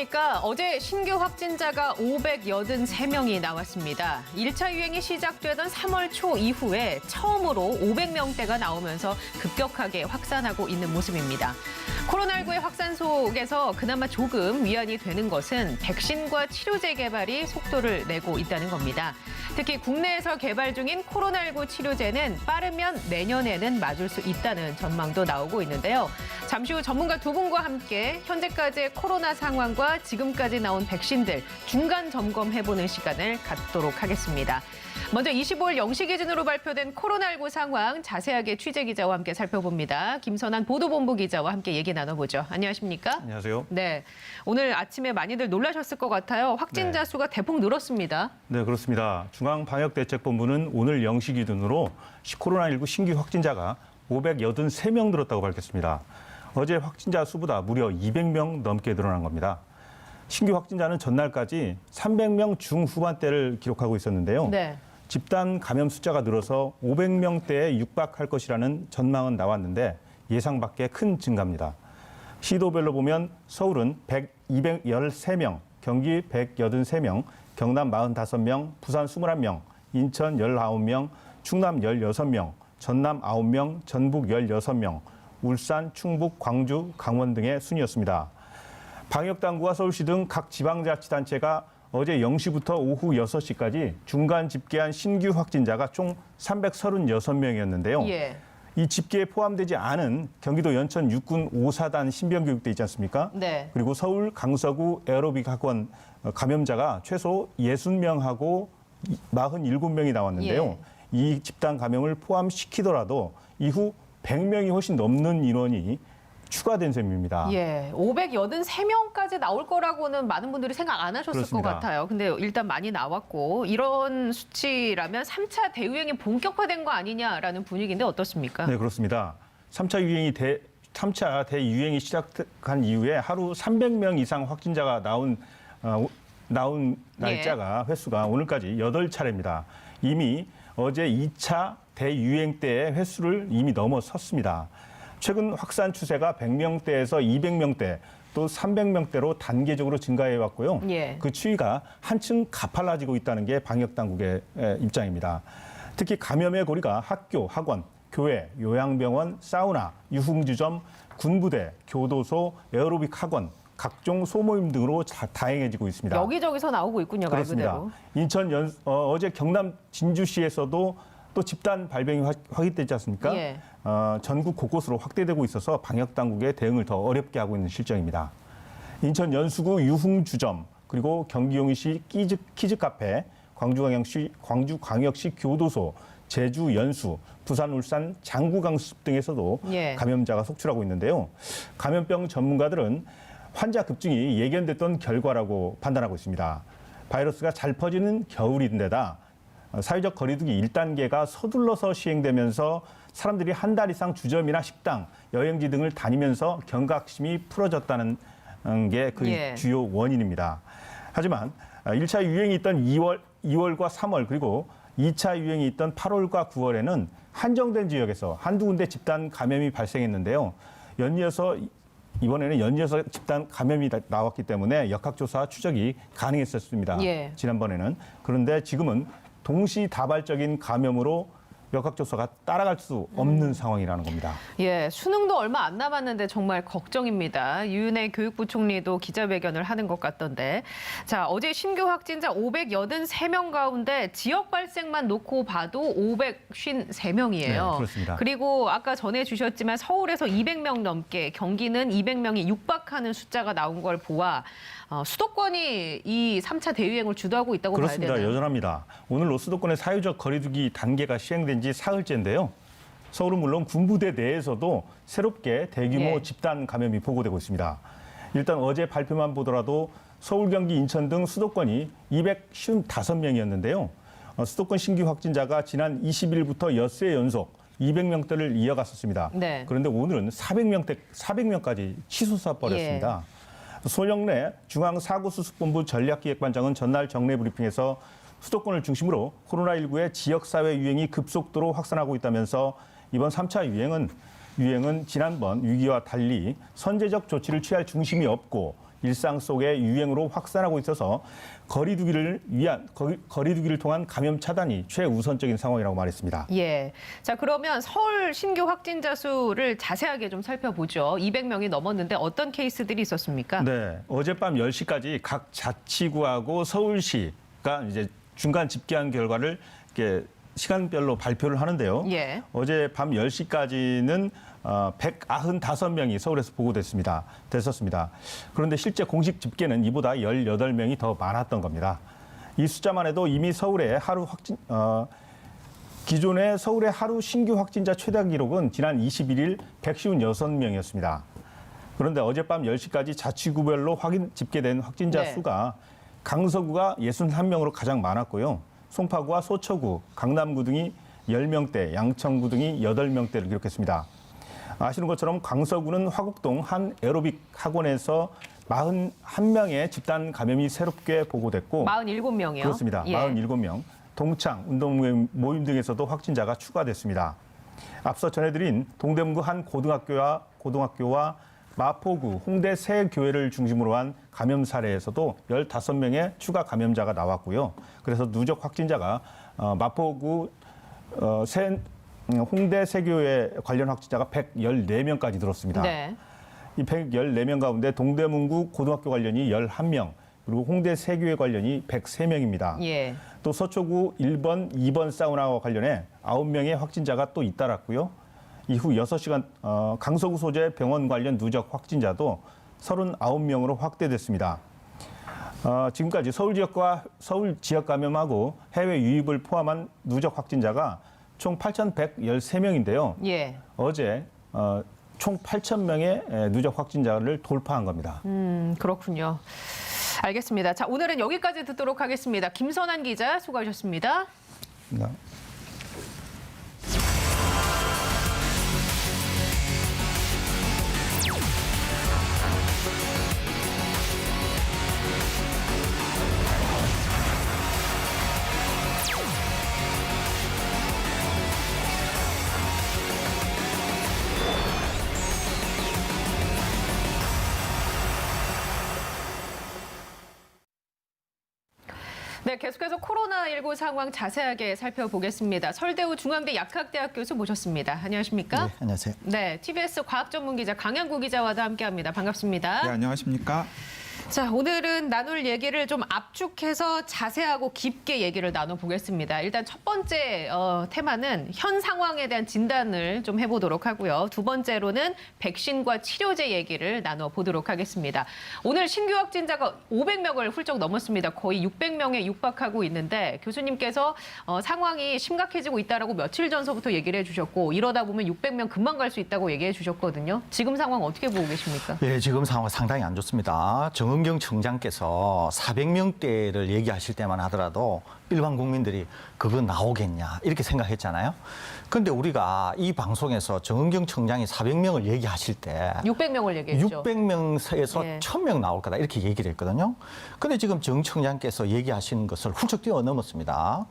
안녕하십니까. 어제 신규 확진자가 583명이 나왔습니다. 1차 유행이 시작되던 3월 초 이후에 처음으로 500명대가 나오면서 급격하게 확산하고 있는 모습입니다. 코로나19의 확산 속에서 그나마 조금 위안이 되는 것은 백신과 치료제 개발이 속도를 내고 있다는 겁니다. 특히 국내에서 개발 중인 코로나19 치료제는 빠르면 내년에는 맞을 수 있다는 전망도 나오고 있는데요. 잠시 후 전문가 두 분과 함께 현재까지의 코로나 상황과 지금까지 나온 백신들 중간 점검해보는 시간을 갖도록 하겠습니다. 먼저 25일 0시 기준으로 발표된 코로나19 상황 자세하게 취재기자와 함께 살펴봅니다. 김선한 보도본부 기자와 함께 얘기 나눠보죠. 안녕하십니까? 안녕하세요. 네, 오늘 아침에 많이들 놀라셨을 것 같아요. 확진자 수가 대폭 늘었습니다. 네, 그렇습니다. 중앙방역대책본부는 오늘 0시 기준으로 코로나19 신규 확진자가 583명 늘었다고 밝혔습니다. 어제 확진자 수보다 무려 200명 넘게 늘어난 겁니다. 신규 확진자는 전날까지 300명 중후반대를 기록하고 있었는데요. 네. 집단 감염 숫자가 늘어서 500명대에 육박할 것이라는 전망은 나왔는데 예상 밖의 큰 증가입니다. 시도별로 보면 서울은 213명, 경기 183명, 경남 45명, 부산 21명, 인천 19명, 충남 16명, 전남 9명, 전북 16명, 울산, 충북, 광주, 강원 등의 순이었습니다. 방역당국과 서울시 등 각 지방자치단체가 어제 0시부터 오후 6시까지 중간 집계한 신규 확진자가 총 336명이었는데요. 예. 이 집계에 포함되지 않은 경기도 연천 육군 5사단 신병교육대 있지 않습니까? 네. 그리고 서울 강서구 에어로빅 학원 감염자가 최소 60명하고 47명이 나왔는데요. 예. 이 집단 감염을 포함시키더라도 이후 100명이 훨씬 넘는 인원이 추가된 셈입니다. 예, 583명까지 나올 거라고는 많은 분들이 생각 안 하셨을 그렇습니다. 것 같아요. 근데 일단 많이 나왔고 이런 수치라면 3차 대유행이 본격화된 거 아니냐라는 분위기인데 어떻습니까? 네, 그렇습니다. 3차 대유행이 시작한 이후에 하루 300명 이상 확진자가 나온 날짜가 횟수가 오늘까지 8차례입니다. 이미 어제 2차 대유행 때의 횟수를 이미 넘어섰습니다. 최근 확산 추세가 100명대에서 200명대 또 300명대로 단계적으로 증가해 왔고요. 예. 그 추이가 한층 가팔라지고 있다는 게 방역당국의 입장입니다. 특히 감염의 고리가 학교, 학원, 교회, 요양병원, 사우나, 유흥주점, 군부대, 교도소, 에어로빅 학원, 각종 소모임 등으로 다양해지고 있습니다. 여기저기서 나오고 있군요, 말 그렇습니다. 그대로. 인천 어제 경남 진주시에서도 또 집단 발병이 확인됐지 않습니까? 예. 전국 곳곳으로 확대되고 있어서 방역당국의 대응을 더 어렵게 하고 있는 실정입니다. 인천 연수구 유흥주점, 그리고 경기 용인시 키즈카페, 광주광역시 교도소, 제주 연수, 부산 울산 장구강습 등에서도 예. 감염자가 속출하고 있는데요. 감염병 전문가들은 환자 급증이 예견됐던 결과라고 판단하고 있습니다. 바이러스가 잘 퍼지는 겨울인데다 사회적 거리두기 1단계가 서둘러서 시행되면서 사람들이 한 달 이상 주점이나 식당, 여행지 등을 다니면서 경각심이 풀어졌다는 게 그 예. 주요 원인입니다. 하지만 1차 유행이 있던 2월과 3월 그리고 2차 유행이 있던 8월과 9월에는 한정된 지역에서 한두 군데 집단 감염이 발생했는데요. 이번에는 연이어서 집단 감염이 나왔기 때문에 역학조사 추적이 가능했었습니다. 예. 지난번에는. 그런데 지금은 동시다발적인 감염으로 역학조사가 따라갈 수 없는 상황이라는 겁니다. 예, 수능도 얼마 안 남았는데 정말 걱정입니다. 유은혜 교육부 총리도 기자회견을 하는 것 같던데. 자, 어제 신규 확진자 583명 가운데 지역 발생만 놓고 봐도 553명이에요. 네, 그렇습니다. 그리고 아까 전해주셨지만 서울에서 200명 넘게, 경기는 200명이 육박하는 숫자가 나온 걸 보아 수도권이 이 3차 대유행을 주도하고 있다고 그렇습니다. 봐야 되나요? 여전합니다. 오늘로 수도권의 사회적 거리두기 단계가 시행된 지 사흘째인데요. 서울은 물론 군부대 내에서도 새롭게 대규모 예. 집단 감염이 보고되고 있습니다. 일단 어제 발표만 보더라도 서울, 경기, 인천 등 수도권이 255명이었는데요. 수도권 신규 확진자가 지난 20일부터 엿새 연속 200명대를 이어갔었습니다. 네. 그런데 오늘은 400명까지 치솟아 버렸습니다. 예. 손영래 중앙사고수습본부 전략기획반장은 전날 정례 브리핑에서 수도권을 중심으로 코로나19의 지역사회 유행이 급속도로 확산하고 있다면서 이번 3차 유행은 지난번 위기와 달리 선제적 조치를 취할 중심이 없고 일상 속의 유행으로 확산하고 있어서 거리두기를 통한 감염 차단이 최우선적인 상황이라고 말했습니다. 예. 자, 그러면 서울 신규 확진자 수를 자세하게 좀 살펴보죠. 200명이 넘었는데 어떤 케이스들이 있었습니까? 네. 어젯밤 10시까지 각 자치구하고 서울시가 이제 중간 집계한 결과를 이렇게 시간별로 발표를 하는데요. 예. 어제 밤 10시까지는 195명이 서울에서 보고됐습니다. 그런데 실제 공식 집계는 이보다 18명이 더 많았던 겁니다. 이 숫자만 해도 이미 기존의 서울의 하루 신규 확진자 최다 기록은 지난 21일 156명이었습니다. 그런데 어젯밤 10시까지 자치구별로 집계된 확진자 네. 수가 강서구가 61명으로 가장 많았고요. 송파구와 소초구, 강남구 등이 10명대, 양천구 등이 8명대를 기록했습니다. 아시는 것처럼 강서구는 화곡동 한 에어로빅 학원에서 41명의 집단 감염이 새롭게 보고됐고 47명이요? 그렇습니다. 예. 47명. 동창, 운동 모임 등에서도 확진자가 추가됐습니다. 앞서 전해드린 동대문구 한 고등학교와 마포구, 홍대 세 교회를 중심으로 한 감염 사례에서도 15명의 추가 감염자가 나왔고요. 그래서 누적 확진자가 마포구 홍대 세 교회 관련 확진자가 114명까지 늘었습니다. 네. 이 114명 가운데 동대문구 고등학교 관련이 11명, 그리고 홍대 세 교회 관련이 103명입니다. 예. 또 서초구 1번, 2번 사우나와 관련해 9명의 확진자가 또 잇따랐고요. 이후 6시간 강서구 소재 병원 관련 누적 확진자도 39명으로 확대됐습니다. 지금까지 서울 지역 감염하고 해외 유입을 포함한 누적 확진자가 총 8,113명인데요. 예. 어제 총 8,000명의 누적 확진자를 돌파한 겁니다. 그렇군요. 알겠습니다. 자, 오늘은 여기까지 듣도록 하겠습니다. 김선한 기자 수고하셨습니다. 네. 네, 계속해서 코로나19 상황 자세하게 살펴보겠습니다. 설대우 중앙대 약학대학 교수 모셨습니다. 안녕하십니까? 네, 안녕하세요. 네, TBS 과학전문기자 강양구 기자와도 함께합니다. 반갑습니다. 네, 안녕하십니까? 자, 오늘은 나눌 얘기를 좀 압축해서 자세하고 깊게 얘기를 나눠보겠습니다. 일단 첫 번째 테마는 현 상황에 대한 진단을 좀 해보도록 하고요. 두 번째로는 백신과 치료제 얘기를 나눠보도록 하겠습니다. 오늘 신규 확진자가 500명을 훌쩍 넘었습니다. 거의 600명에 육박하고 있는데 교수님께서 상황이 심각해지고 있다라고 며칠 전서부터 얘기를 해주셨고 이러다 보면 600명 금방 갈 수 있다고 얘기해 주셨거든요. 지금 상황 어떻게 보고 계십니까? 네, 지금 상황 상당히 안 좋습니다. 정은경 청장께서 400명대를 얘기하실 때만 하더라도 일반 국민들이 그거 나오겠냐 이렇게 생각했잖아요. 그런데 우리가 이 방송에서 정은경 청장이 400명을 얘기하실 때 600명을 얘기했죠. 600명에서 예. 1000명 나올 거다 이렇게 얘기를 했거든요. 그런데 지금 정 청장께서 얘기하시는 것을 훌쩍 뛰어넘었습니다.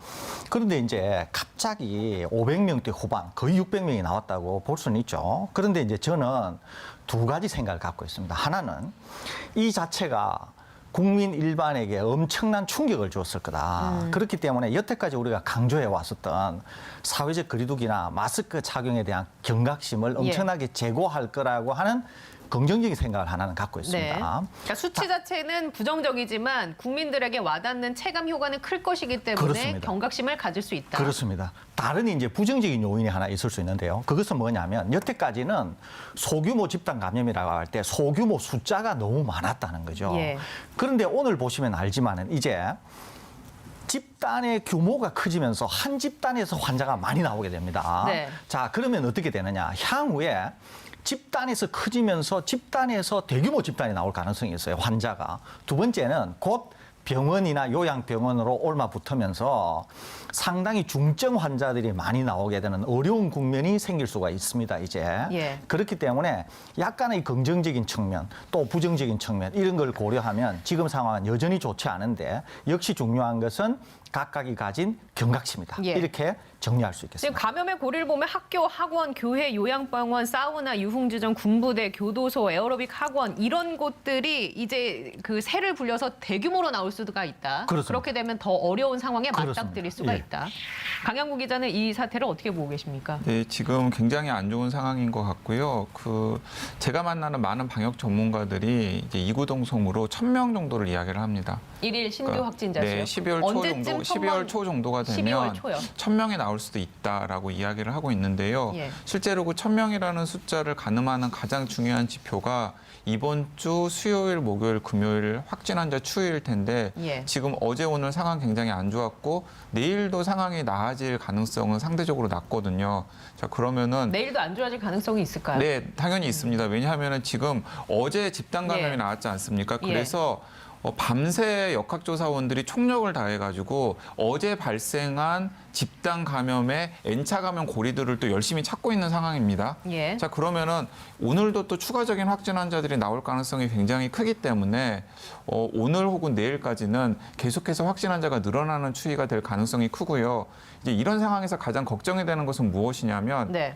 그런데 이제 갑자기 500명대 후반 거의 600명이 나왔다고 볼 수는 있죠. 그런데 이제 저는 두 가지 생각을 갖고 있습니다. 하나는 이 자체가 국민 일반에게 엄청난 충격을 줬을 거다. 그렇기 때문에 여태까지 우리가 강조해 왔었던 사회적 거리두기나 마스크 착용에 대한 경각심을 엄청나게 제고할 거라고 하는 긍정적인 생각을 하나는 갖고 있습니다. 네. 그러니까 수치 자체는 부정적이지만 국민들에게 와닿는 체감 효과는 클 것이기 때문에 그렇습니다. 경각심을 가질 수 있다. 그렇습니다. 다른 이제 부정적인 요인이 하나 있을 수 있는데요. 그것은 뭐냐면 여태까지는 소규모 집단 감염이라고 할 때 소규모 숫자가 너무 많았다는 거죠. 예. 그런데 오늘 보시면 알지만은 이제 집단의 규모가 커지면서 한 집단에서 환자가 많이 나오게 됩니다. 네. 자, 그러면 어떻게 되느냐? 향후에 집단에서 커지면서 집단에서 대규모 집단이 나올 가능성이 있어요. 환자가. 두 번째는 곧 병원이나 요양병원으로 옮아붙으면서 상당히 중증 환자들이 많이 나오게 되는 어려운 국면이 생길 수가 있습니다, 이제. 예. 그렇기 때문에 약간의 긍정적인 측면, 또 부정적인 측면 이런 걸 고려하면 지금 상황은 여전히 좋지 않은데 역시 중요한 것은 각각이 가진 경각심이다. 예. 이렇게 정리할 수 지금 있겠습니다. 감염의 고리를 보면 학교, 학원, 교회, 요양병원, 사우나, 유흥주점, 군부대, 교도소, 에어로빅 학원 이런 곳들이 이제 그 새를 불려서 대규모로 나올 수가 있다. 그렇습니다. 그렇게 되면 더 어려운 상황에 그렇습니다. 맞닥뜨릴 수가 예. 있다. 강양구 기자는 이 사태를 어떻게 보고 계십니까? 네, 지금 굉장히 안 좋은 상황인 것 같고요. 제가 만나는 많은 방역 전문가들이 이제 이구동성으로 1,000명 정도를 이야기를 합니다. 일일 신규 확진자 수요? 네, 12월 초 언제쯤 정도, 12월 초 정도가 12월 되면 초요. 1,000명이 나올 수도 있다라고 이야기를 하고 있는데요. 예. 실제로 그 1,000명이라는 숫자를 가늠하는 가장 중요한 지표가 이번 주 수요일, 목요일, 금요일 확진 환자 추이일 텐데 예. 지금 어제 오늘 상황 굉장히 안 좋았고 내일도 상황이 나아질 가능성은 상대적으로 낮거든요. 자, 그러면은 내일도 안 좋아질 가능성이 있을까요? 네, 당연히 있습니다. 왜냐하면 지금 어제 집단 감염이 예. 나왔지 않습니까? 예. 그래서 밤새 역학조사원들이 총력을 다해가지고 어제 발생한 집단 감염의 N차 감염 고리들을 또 열심히 찾고 있는 상황입니다. 예. 자, 그러면은 오늘도 또 추가적인 확진 환자들이 나올 가능성이 굉장히 크기 때문에 오늘 혹은 내일까지는 계속해서 확진 환자가 늘어나는 추이가 될 가능성이 크고요. 이제 이런 상황에서 가장 걱정이 되는 것은 무엇이냐면 네.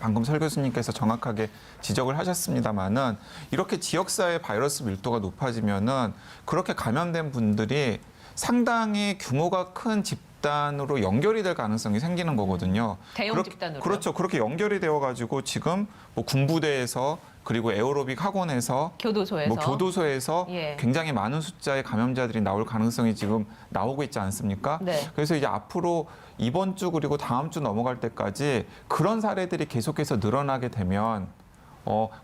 방금 설 교수님께서 정확하게 지적을 하셨습니다마는 이렇게 지역사회 바이러스 밀도가 높아지면은 그렇게 감염된 분들이 상당히 규모가 큰 집단으로 연결이 될 가능성이 생기는 거거든요. 대형 집단으로요? 그렇죠. 그렇게 연결이 되어가지고 지금 뭐 군부대에서 그리고 에어로빅 학원에서 교도소에서. 뭐 교도소에서 예. 굉장히 많은 숫자의 감염자들이 나올 가능성이 지금 나오고 있지 않습니까? 네. 그래서 이제 앞으로 이번 주 그리고 다음 주 넘어갈 때까지 그런 사례들이 계속해서 늘어나게 되면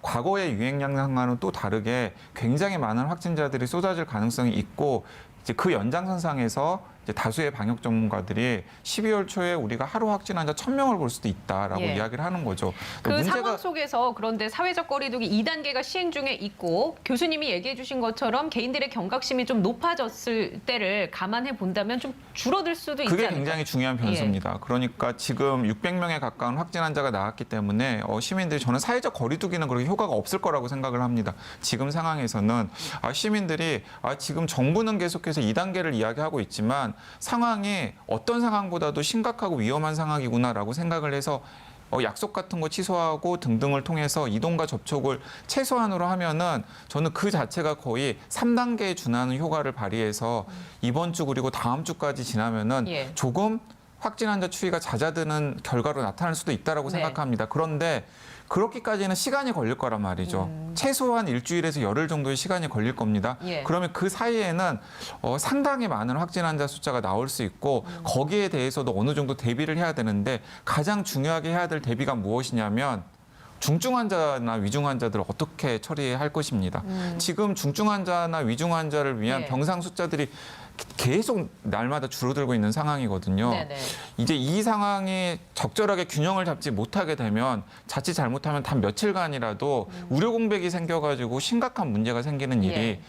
과거의 유행량과는 또 다르게 굉장히 많은 확진자들이 쏟아질 가능성이 있고 이제 그 연장선상에서 이제 다수의 방역 전문가들이 12월 초에 우리가 하루 확진 환자 1,000명을 볼 수도 있다라고 예. 이야기를 하는 거죠. 그 상황 속에서 그런데 사회적 거리두기 2단계가 시행 중에 있고 교수님이 얘기해 주신 것처럼 개인들의 경각심이 좀 높아졌을 때를 감안해 본다면 좀 줄어들 수도 있지 그게 않을까? 굉장히 중요한 변수입니다. 그러니까 지금 600명에 가까운 확진 환자가 나왔기 때문에 시민들이 저는 사회적 거리두기는 그렇게 효과가 없을 거라고 생각을 합니다. 지금 상황에서는 시민들이 지금 정부는 계속해서 2단계를 이야기하고 있지만 상황이 어떤 상황보다도 심각하고 위험한 상황이구나라고 생각을 해서 약속 같은 거 취소하고 등등을 통해서 이동과 접촉을 최소한으로 하면은 저는 그 자체가 거의 3단계에 준하는 효과를 발휘해서 이번 주 그리고 다음 주까지 지나면은 예. 조금 확진 환자 추이가 잦아드는 결과로 나타날 수도 있다라고 네. 생각합니다. 그런데 그렇게까지는 시간이 걸릴 거란 말이죠. 최소한 일주일에서 열흘 정도의 시간이 걸릴 겁니다. 예. 그러면 그 사이에는 상당히 많은 확진 환자 숫자가 나올 수 있고 거기에 대해서도 어느 정도 대비를 해야 되는데 가장 중요하게 해야 될 대비가 무엇이냐면 중증 환자나 위중 환자들을 어떻게 처리할 것입니다. 지금 중증 환자나 위중 환자를 위한 예. 병상 숫자들이 계속 날마다 줄어들고 있는 상황이거든요. 네네. 이제 이 상황이 적절하게 균형을 잡지 못하게 되면 자칫 잘못하면 단 며칠간이라도 의료 공백이 생겨가지고 심각한 문제가 생기는 일이 예.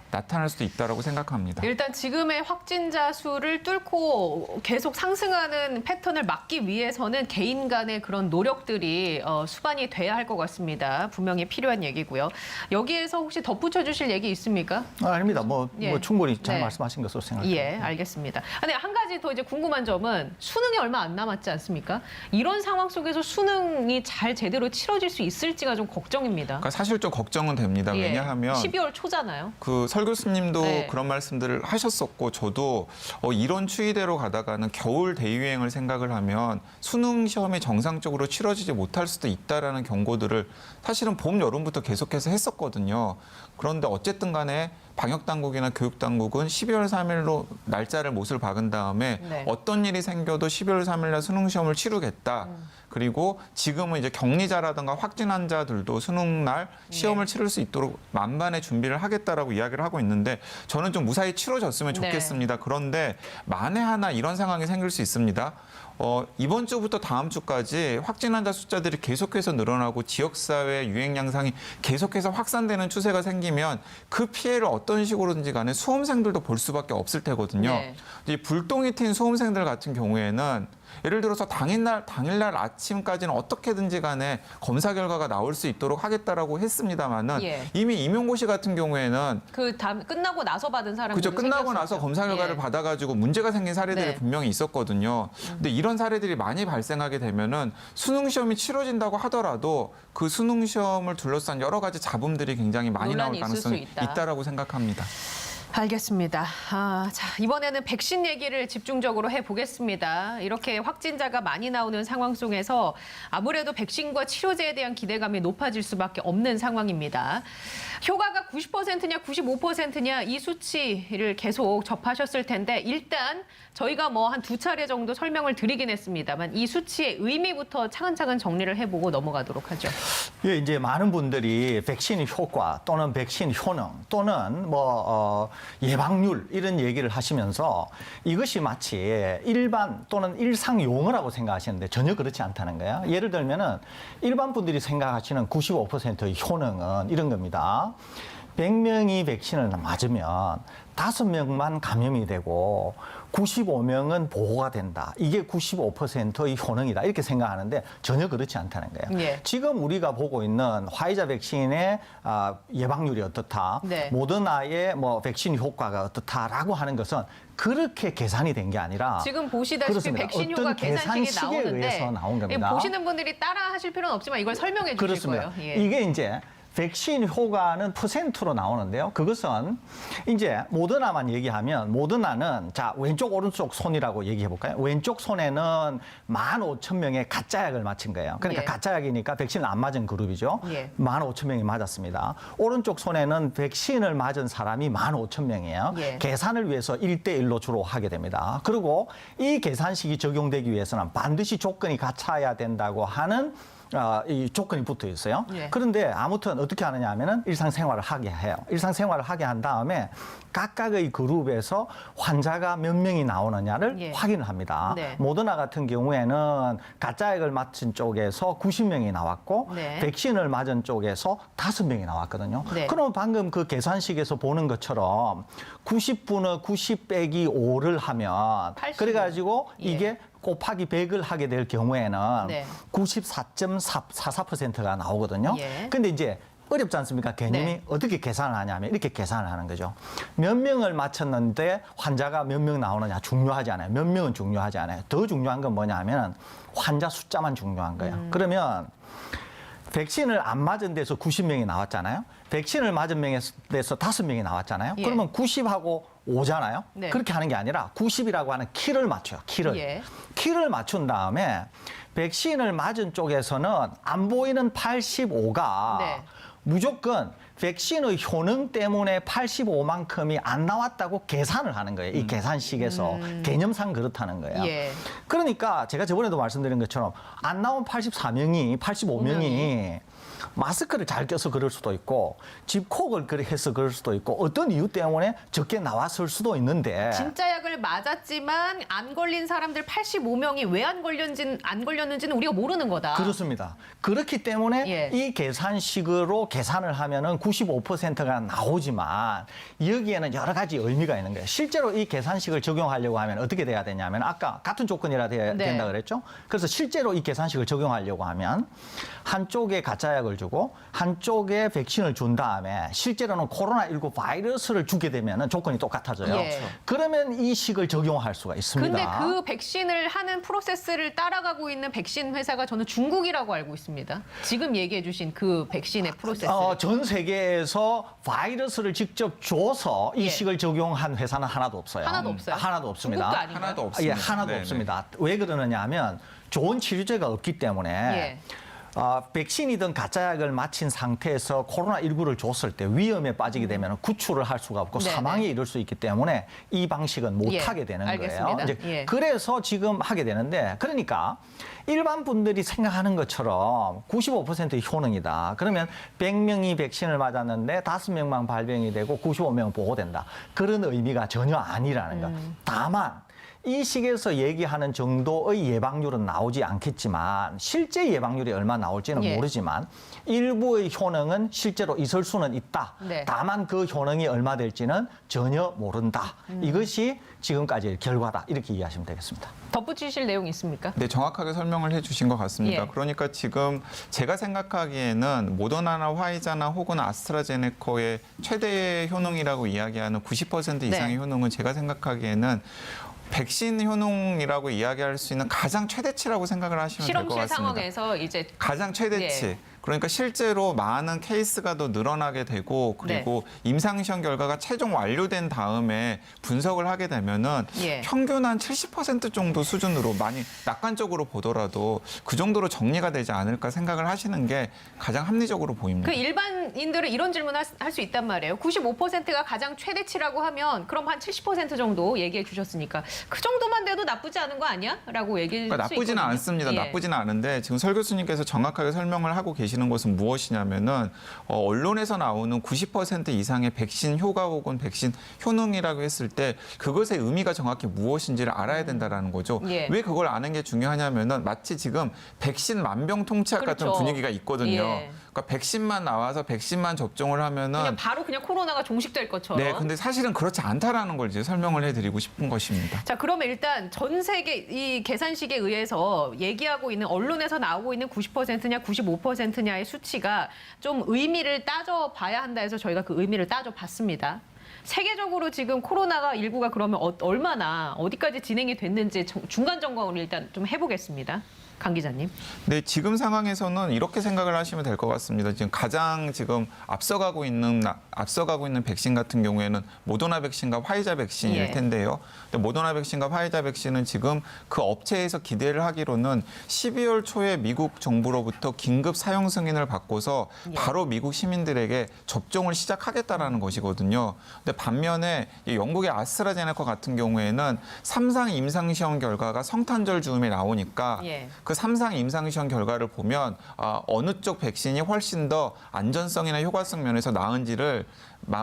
나타날 수도 있다고 생각합니다. 일단 지금의 확진자 수를 뚫고 계속 상승하는 패턴을 막기 위해서는 개인 간의 그런 노력들이 수반이 돼야 할 것 같습니다. 분명히 필요한 얘기고요. 여기에서 혹시 덧붙여 주실 얘기 있습니까? 아닙니다. 뭐 예. 충분히 잘 네. 말씀하신 것으로 생각합니다. 예, 알겠습니다. 근데 한 가지 더 이제 궁금한 점은 수능이 얼마 안 남았지 않습니까? 이런 상황 속에서 수능이 잘 제대로 치러질 수 있을지가 좀 걱정입니다. 그러니까 사실 좀 걱정은 됩니다. 예, 왜냐하면 12월 초잖아요. 설 교수님도 네. 그런 말씀들을 하셨었고 저도 이런 추이대로 가다가는 겨울 대유행을 생각을 하면 수능 시험이 정상적으로 치러지지 못할 수도 있다라는 경고들을 사실은 봄, 여름부터 계속해서 했었거든요. 그런데 어쨌든 간에 방역당국이나 교육당국은 12월 3일로 날짜를 못을 박은 다음에 네. 어떤 일이 생겨도 12월 3일 날 수능 시험을 치르겠다. 그리고 지금은 이제 격리자라든가 확진 환자들도 수능 날 시험을 치를 수 있도록 만반의 준비를 하겠다라고 이야기를 하고 있는데 저는 좀 무사히 치러졌으면 네. 좋겠습니다. 그런데 만에 하나 이런 상황이 생길 수 있습니다. 이번 주부터 다음 주까지 확진 환자 숫자들이 계속해서 늘어나고 지역사회 유행 양상이 계속해서 확산되는 추세가 생기면 그 피해를 어떤 식으로든지 간에 수험생들도 볼 수밖에 없을 테거든요. 네. 이 불똥이 튄 수험생들 같은 경우에는 예를 들어서 당일날 아침까지는 어떻게든지 간에 검사 결과가 나올 수 있도록 하겠다라고 했습니다마는 예. 이미 임용고시 같은 경우에는 끝나고 나서 받은 사람들 그죠. 끝나고 나서 검사 결과를 받아가지고 문제가 생긴 사례들이 네. 분명히 있었거든요. 근데 이런 사례들이 많이 발생하게 되면은 수능 시험이 치러진다고 하더라도 그 수능 시험을 둘러싼 여러 가지 잡음들이 굉장히 많이 나올 논란이 있을 가능성이 수 있다. 있다라고 생각합니다. 알겠습니다. 자, 이번에는 백신 얘기를 집중적으로 해보겠습니다. 이렇게 확진자가 많이 나오는 상황 속에서 아무래도 백신과 치료제에 대한 기대감이 높아질 수밖에 없는 상황입니다. 효과가 90%냐 95%냐 이 수치를 계속 접하셨을 텐데 일단 저희가 뭐 한 2차례 정도 설명을 드리긴 했습니다만 이 수치의 의미부터 차근차근 정리를 해보고 넘어가도록 하죠. 예, 이제 많은 분들이 백신 효과 또는 백신 효능 또는 예방률 이런 얘기를 하시면서 이것이 마치 일반 또는 일상 용어라고 생각하시는데 전혀 그렇지 않다는 거예요. 예를 들면은 일반 분들이 생각하시는 95%의 효능은 이런 겁니다. 100명이 백신을 맞으면 5명만 감염이 되고 95명은 보호가 된다. 이게 95%의 효능이다. 이렇게 생각하는데 전혀 그렇지 않다는 거예요. 예. 지금 우리가 보고 있는 화이자 백신의 예방률이 어떻다. 네. 모더나의 백신 효과가 어떻다라고 하는 것은 그렇게 계산이 된 게 아니라 지금 보시다시피 그렇습니다. 백신 어떤 효과 계산식이 계산식에 나오는데 의해서 나온 겁니다. 보시는 분들이 따라 하실 필요는 없지만 이걸 설명해 주실 그렇습니다. 거예요. 예. 이게 이제 백신 효과는 퍼센트로 나오는데요. 그것은 이제 모더나만 얘기하면 모더나는 자 왼쪽 오른쪽 손이라고 얘기해 볼까요? 왼쪽 손에는 15,000명의 가짜약을 맞힌 거예요. 그러니까 예. 가짜약이니까 백신을 안 맞은 그룹이죠. 예. 15,000명이 맞았습니다. 오른쪽 손에는 백신을 맞은 사람이 15,000명이에요. 예. 계산을 위해서 1대1로 주로 하게 됩니다. 그리고 이 계산식이 적용되기 위해서는 반드시 조건이 갖춰야 된다고 하는 이 조건이 붙어 있어요. 예. 그런데 아무튼 어떻게 하느냐 하면은 일상생활을 하게 해요. 일상생활을 하게 한 다음에 각각의 그룹에서 환자가 몇 명이 나오느냐를 예. 확인을 합니다. 네. 모더나 같은 경우에는 가짜약을 맞은 쪽에서 90명이 나왔고 네. 백신을 맞은 쪽에서 5명이 나왔거든요. 네. 그럼 방금 그 계산식에서 보는 것처럼 90분의 90 빼기 5를 하면 80. 그래가지고 예. 이게 곱하기 100을 하게 될 경우에는 네. 94.44%가 나오거든요. 예. 근데 이제 어렵지 않습니까? 개념이 네. 어떻게 계산을 하냐면 이렇게 계산을 하는 거죠. 몇 명을 맞췄는데 환자가 몇 명 나오느냐 중요하지 않아요. 몇 명은 중요하지 않아요. 더 중요한 건 뭐냐면 환자 숫자만 중요한 거예요. 그러면 백신을 안 맞은 데서 90명이 나왔잖아요. 백신을 맞은 데서 5명이 나왔잖아요. 예. 그러면 90하고 5잖아요. 네. 그렇게 하는 게 아니라 90이라고 하는 키를 맞춰요. 키를. 예. 키를 맞춘 다음에 백신을 맞은 쪽에서는 안 보이는 85가 네. 무조건 백신의 효능 때문에 85만큼이 안 나왔다고 계산을 하는 거예요. 이 계산식에서 개념상 그렇다는 거예요. 예. 그러니까 제가 저번에도 말씀드린 것처럼 안 나온 84명이 85명이 마스크를 잘 껴서 그럴 수도 있고 집콕을 해서 그럴 수도 있고 어떤 이유 때문에 적게 나왔을 수도 있는데 진짜 약을 맞았지만 안 걸린 사람들 85명이 왜 안 걸렸는지는 우리가 모르는 거다. 그렇습니다. 그렇기 때문에 예. 이 계산식으로 계산을 하면은 95%가 나오지만 여기에는 여러 가지 의미가 있는 거예요. 실제로 이 계산식을 적용하려고 하면 어떻게 돼야 되냐면 아까 같은 조건이라 네. 된다 그랬죠. 그래서 실제로 이 계산식을 적용하려고 하면 한쪽에 가짜약을 주고 한쪽에 백신을 준 다음에 실제로는 코로나19 바이러스를 주게 되면 조건이 똑같아져요. 예. 그러면 이 식을 적용할 수가 있습니다. 근데 그 백신을 하는 프로세스를 따라가고 있는 백신 회사가 저는 중국이라고 알고 있습니다. 지금 얘기해 주신 그 백신의 프로세스. 전 세계에서 바이러스를 직접 줘서 이 예. 식을 적용한 회사는 하나도 없어요. 하나도 없어요? 하나도 없습니다. 중국도 아닌가요? 하나도 예, 없습니다. 하나도 네네. 없습니다. 왜 그러느냐 하면 좋은 치료제가 없기 때문에 예. 백신이든 가짜약을 맞힌 상태에서 코로나19를 줬을 때 위험에 빠지게 되면 구출을 할 수가 없고 네네. 사망에 이를 수 있기 때문에 이 방식은 못 예, 하게 되는 알겠습니다. 거예요. 이제 예. 그래서 지금 하게 되는데 그러니까 일반 분들이 생각하는 것처럼 95%의 효능이다. 그러면 100명이 백신을 맞았는데 5명만 발병이 되고 95명은 보호된다. 그런 의미가 전혀 아니라는 거. 다만 이 시기에서 얘기하는 정도의 예방률은 나오지 않겠지만 실제 예방률이 얼마 나올지는 예. 모르지만 일부의 효능은 실제로 있을 수는 있다. 네. 다만 그 효능이 얼마 될지는 전혀 모른다. 이것이 지금까지의 결과다. 이렇게 이해하시면 되겠습니다. 덧붙이실 내용 있습니까? 네, 정확하게 설명을 해주신 것 같습니다. 예. 그러니까 지금 제가 생각하기에는 모더나나 화이자나 혹은 아스트라제네카의 최대 효능이라고 이야기하는 90% 이상의 네. 효능은 제가 생각하기에는 백신 효능이라고 이야기할 수 있는 가장 최대치라고 생각을 하시면 될 것 실험실 같습니다. 상황에서 이제 가장 최대치. 예. 그러니까 실제로 많은 케이스가 더 늘어나게 되고 그리고 임상시험 결과가 최종 완료된 다음에 분석을 하게 되면은 예. 평균 한 70% 정도 수준으로 많이 낙관적으로 보더라도 그 정도로 정리가 되지 않을까 생각을 하시는 게 가장 합리적으로 보입니다. 그 일반인들은 이런 질문 할 수 있단 말이에요. 95%가 가장 최대치라고 하면 그럼 한 70% 정도 얘기해 주셨으니까 그 정도만 돼도 나쁘지 않은 거 아니야? 라고 얘기할 그러니까 수 나쁘지는 있거든요. 않습니다. 예. 나쁘지는 않은데 지금 설 교수님께서 정확하게 설명을 하고 계시는 것은 무엇이냐면은 언론에서 나오는 90% 이상의 백신 효과 혹은 백신 효능이라고 했을 때 그것의 의미가 정확히 무엇인지를 알아야 된다라는 거죠. 예. 왜 그걸 아는 게 중요하냐면은 마치 지금 백신 만병통치약 같은 그렇죠. 분위기가 있거든요. 예. 그러니까 백신만 나와서 백신만 접종을 하면은 그냥 바로 그냥 코로나가 종식될 것처럼. 네, 근데 사실은 그렇지 않다라는 걸 이제 설명을 해드리고 싶은 것입니다. 자, 그러면 일단 전 세계 이 계산식에 의해서 얘기하고 있는 언론에서 나오고 있는 90%냐 95%냐의 수치가 좀 의미를 따져봐야 한다 해서 저희가 그 의미를 따져봤습니다. 세계적으로 지금 코로나가 19가 그러면 얼마나 어디까지 진행이 됐는지 중간 점검을 일단 좀 해보겠습니다. 강 기자님. 네, 지금 상황에서는 이렇게 생각을 하시면 될 것 같습니다. 지금 가장 지금 앞서가고 있는 백신 같은 경우에는 모더나 백신과 화이자 백신일 예. 텐데요. 근데 모더나 백신과 화이자 백신은 지금 그 업체에서 기대를 하기로는 12월 초에 미국 정부로부터 긴급 사용 승인을 받고서 예. 바로 미국 시민들에게 접종을 시작하겠다라는 것이거든요. 근데 반면에 이 영국의 아스트라제네카 같은 경우에는 3상 임상시험 결과가 성탄절 즈음에 나오니까 예. 그 3상 임상시험 결과를 보면 어느 쪽 백신이 훨씬 더 안전성이나 효과성 면에서 나은지를